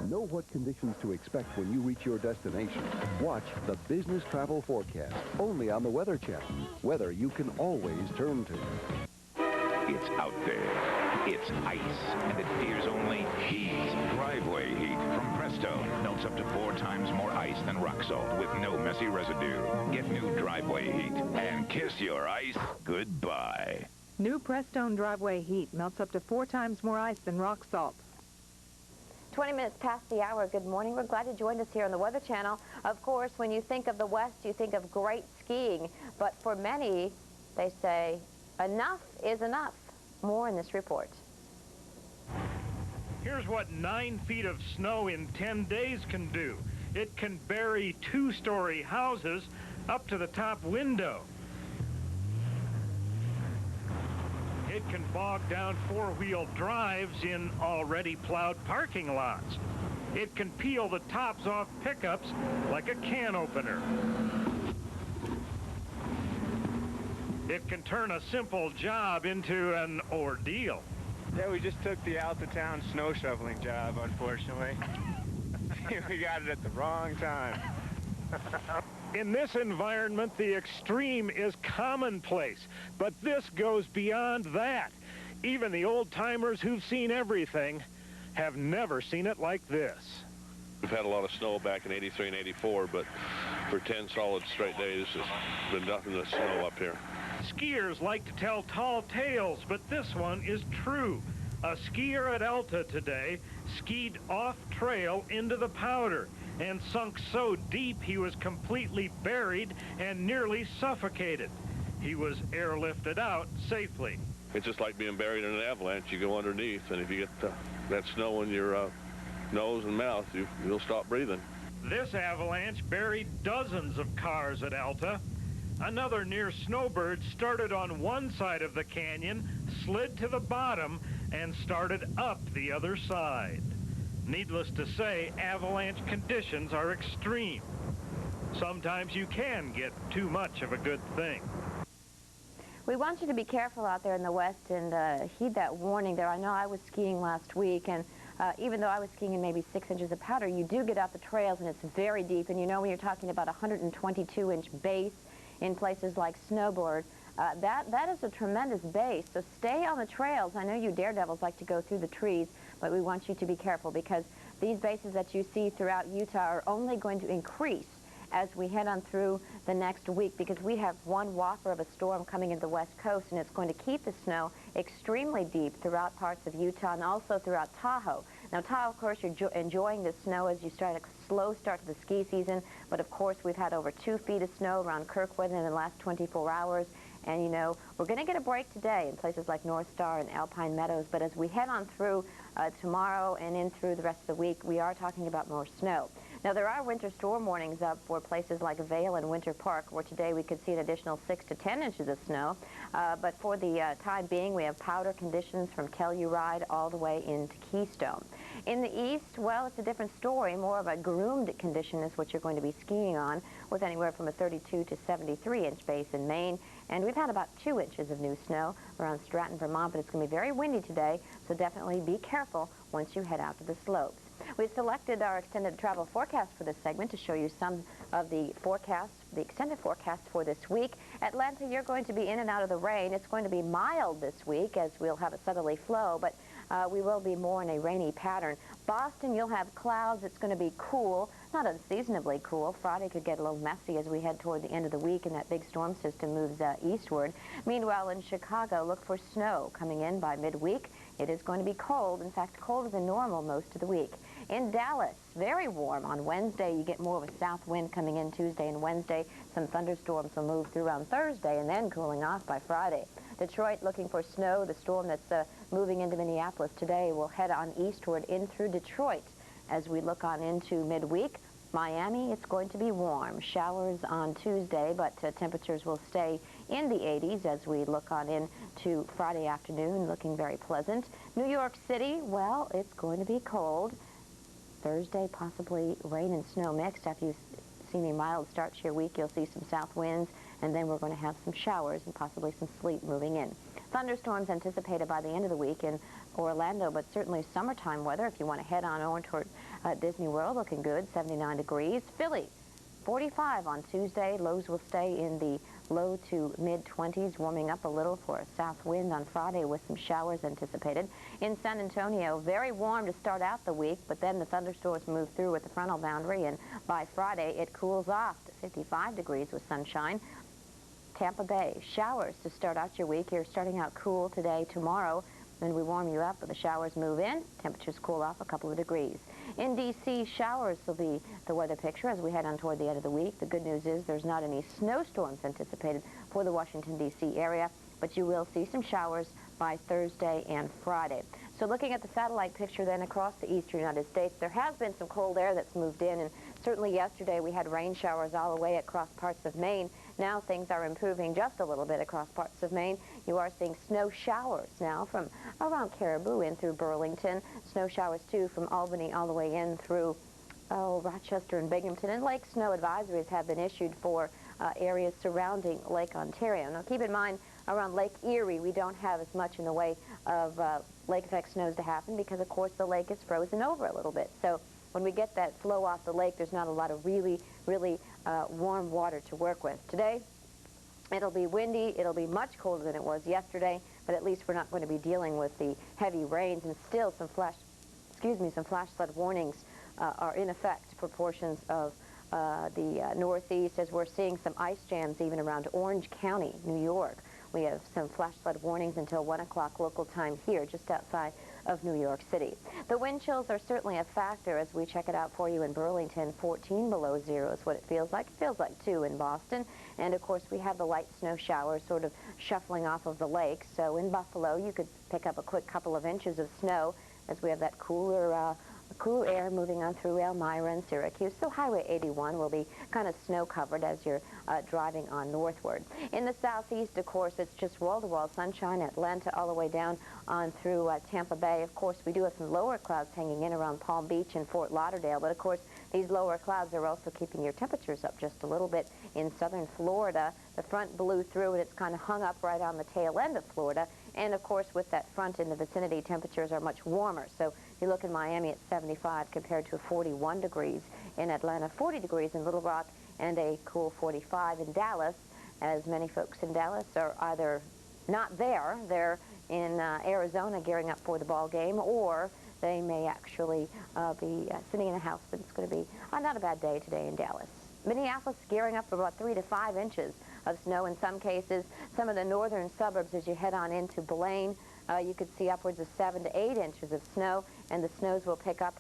Know what conditions to expect when you reach your destination. Watch the Business Travel Forecast, only on the Weather Channel. Weather you can always turn to. It's out there. It's ice, and it fears only heat. Driveway heat from Presto melts up to 4 times more ice than rock salt with no messy residue. Get new Driveway heat and kiss your ice goodbye. New Prestone Driveway Heat melts up to 4 times more ice than rock salt. 20 minutes past the hour. Good morning. We're glad you joined us here on the Weather Channel. Of course, when you think of the West, you think of great skiing. But for many, they say, enough is enough. More in this report. Here's what 9 feet of snow in 10 days can do. It can bury 2-story houses up to the top window. It can bog down 4-wheel drives in already plowed parking lots. It can peel the tops off pickups like a can opener. It can turn a simple job into an ordeal. Yeah, we just took the out-of-town snow shoveling job, unfortunately. We got it at the wrong time. In this environment, the extreme is commonplace, but this goes beyond that. Even the old-timers who've seen everything have never seen it like this. We've had a lot of snow back in '83 and '84, but for 10 solid straight days, there's been nothing but snow up here. Skiers like to tell tall tales, but this one is true. A skier at Alta today skied off-trail into the powder and sunk so deep he was completely buried and nearly suffocated. He was airlifted out safely. It's just like being buried in an avalanche. You go underneath, and if you get that snow in your nose and mouth, you'll stop breathing. This avalanche buried dozens of cars at Alta. Another near snowbird started on one side of the canyon, slid to the bottom, and started up the other side. Needless to say, avalanche conditions are extreme. Sometimes you can get too much of a good thing. We want you to be careful out there in the West and heed that warning there. I know I was skiing last week, and even though I was skiing in maybe 6 inches of powder, you do get out the trails, and it's very deep. And you know, when you're talking about a 122-inch base in places like Snowboard, that is a tremendous base. So stay on the trails. I know you daredevils like to go through the trees, but we want you to be careful because these bases that you see throughout Utah are only going to increase as we head on through the next week, because we have one whopper of a storm coming into the West Coast, and it's going to keep the snow extremely deep throughout parts of Utah and also throughout Tahoe. Now, Tahoe, of course, you're enjoying the snow as you start a slow start to the ski season, but of course we've had over 2 feet of snow around Kirkwood in the last 24 hours. And, you know, we're going to get a break today in places like North Star and Alpine Meadows, but as we head on through tomorrow and in through the rest of the week, we are talking about more snow. Now, there are winter storm warnings up for places like Vail and Winter Park, where today we could see an additional 6 to 10 inches of snow. But for the time being, we have powder conditions from Telluride all the way into Keystone. In the east, well, it's a different story. More of a groomed condition is what you're going to be skiing on, with anywhere from a 32 to 73-inch base in Maine. And we've had about 2 inches of new snow around Stratton, Vermont, but it's going to be very windy today, so definitely be careful once you head out to the slopes. We've selected our extended travel forecast for this segment to show you some of the forecasts, the extended forecast for this week. Atlanta, you're going to be in and out of the rain. It's going to be mild this week as we'll have a southerly flow, but we will be more in a rainy pattern. Boston, you'll have clouds. It's going to be cool, not unseasonably cool. Friday could get a little messy as we head toward the end of the week and that big storm system moves eastward. Meanwhile, in Chicago, look for snow coming in by midweek. It is going to be cold, in fact, colder than normal most of the week. In Dallas, very warm on Wednesday. You get more of a south wind coming in Tuesday and Wednesday. Some thunderstorms will move through on Thursday and then cooling off by Friday. Detroit looking for snow. The storm that's moving into Minneapolis today will head on eastward in through Detroit as we look on into midweek. Miami, it's going to be warm. Showers on Tuesday, but temperatures will stay in the 80s as we look on into Friday afternoon, looking very pleasant. New York City, well, it's going to be cold. Thursday, possibly rain and snow mixed. After you've seen a mild start to your week, you'll see some south winds, and then we're going to have some showers and possibly some sleet moving in. Thunderstorms anticipated by the end of the week in for Orlando, but certainly summertime weather if you want to head on over toward Disney World. Looking good, 79 degrees. Philly, 45 on Tuesday. Lows will stay in the low to mid-20s, warming up a little for a south wind on Friday with some showers anticipated. In San Antonio, very warm to start out the week, but then the thunderstorms move through with the frontal boundary, and by Friday it cools off to 55 degrees with sunshine. Tampa Bay, showers to start out your week. You're starting out cool today, tomorrow. Then we warm you up, but the showers move in. Temperatures cool off a couple of degrees. In D.C., showers will be the weather picture as we head on toward the end of the week. The good news is there's not any snowstorms anticipated for the Washington, D.C. area, but you will see some showers by Thursday and Friday. So looking at the satellite picture then across the eastern United States, there has been some cold air that's moved in, and certainly yesterday we had rain showers all the way across parts of Maine. Now things are improving just a little bit across parts of Maine. You are seeing snow showers now from around Caribou in through Burlington. Snow showers too from Albany all the way in through Rochester and Binghamton. And lake snow advisories have been issued for areas surrounding Lake Ontario. Now keep in mind, around Lake Erie we don't have as much in the way of lake effect snows to happen because of course the lake is frozen over a little bit. So when we get that flow off the lake, there's not a lot of really warm water to work with. Today, it'll be windy. It'll be much colder than it was yesterday, but at least we're not going to be dealing with the heavy rains, and still some flash flood warnings are in effect for portions of the Northeast, as we're seeing some ice jams even around Orange County, New York. We have some flash flood warnings until 1 o'clock local time here, just outside of New York City. The wind chills are certainly a factor as we check it out for you in Burlington. 14 below zero is what it feels like. It feels like 2 in Boston. And of course we have the light snow showers sort of shuffling off of the lake. So in Buffalo you could pick up a quick couple of inches of snow as we have that cooler air moving on through Elmira and Syracuse. So Highway 81 will be kind of snow-covered as you're driving on northward. In the southeast, of course, it's just wall-to-wall sunshine. Atlanta all the way down on through Tampa Bay. Of course, we do have some lower clouds hanging in around Palm Beach and Fort Lauderdale. But, of course, these lower clouds are also keeping your temperatures up just a little bit. In southern Florida, the front blew through and it's kind of hung up right on the tail end of Florida. And, of course, with that front in the vicinity, temperatures are much warmer. So you look in Miami at 75 compared to 41 degrees in Atlanta, 40 degrees in Little Rock, and a cool 45 in Dallas, as many folks in Dallas are either not there, they're in Arizona gearing up for the ball game, or they may actually be sitting in a house, but it's going to be not a bad day today in Dallas. Minneapolis gearing up for about 3 to 5 inches of snow in some cases. Some of the northern suburbs as you head on into Blaine, you could see upwards of 7 to 8 inches of snow, and the snows will pick up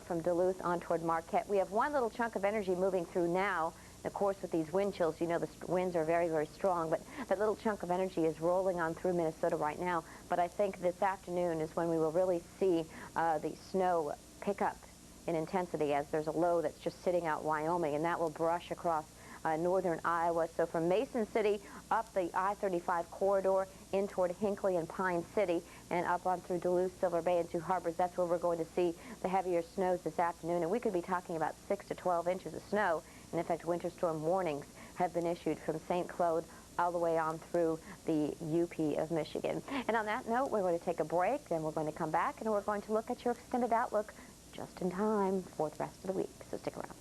from Duluth on toward Marquette. We have one little chunk of energy moving through now. Of course, with these wind chills, you know the winds are very, very strong, but that little chunk of energy is rolling on through Minnesota right now. But I think this afternoon is when we will really see the snow pick up in intensity, as there's a low that's just sitting out Wyoming, and that will brush across northern Iowa. So from Mason City up the I-35 corridor in toward Hinckley and Pine City, and up on through Duluth, Silver Bay, and Two Harbors, that's where we're going to see the heavier snows this afternoon. And we could be talking about 6 to 12 inches of snow. And in fact, winter storm warnings have been issued from St. Cloud all the way on through the UP of Michigan. And on that note, we're going to take a break, then we're going to come back, and we're going to look at your extended outlook just in time for the rest of the week. So stick around.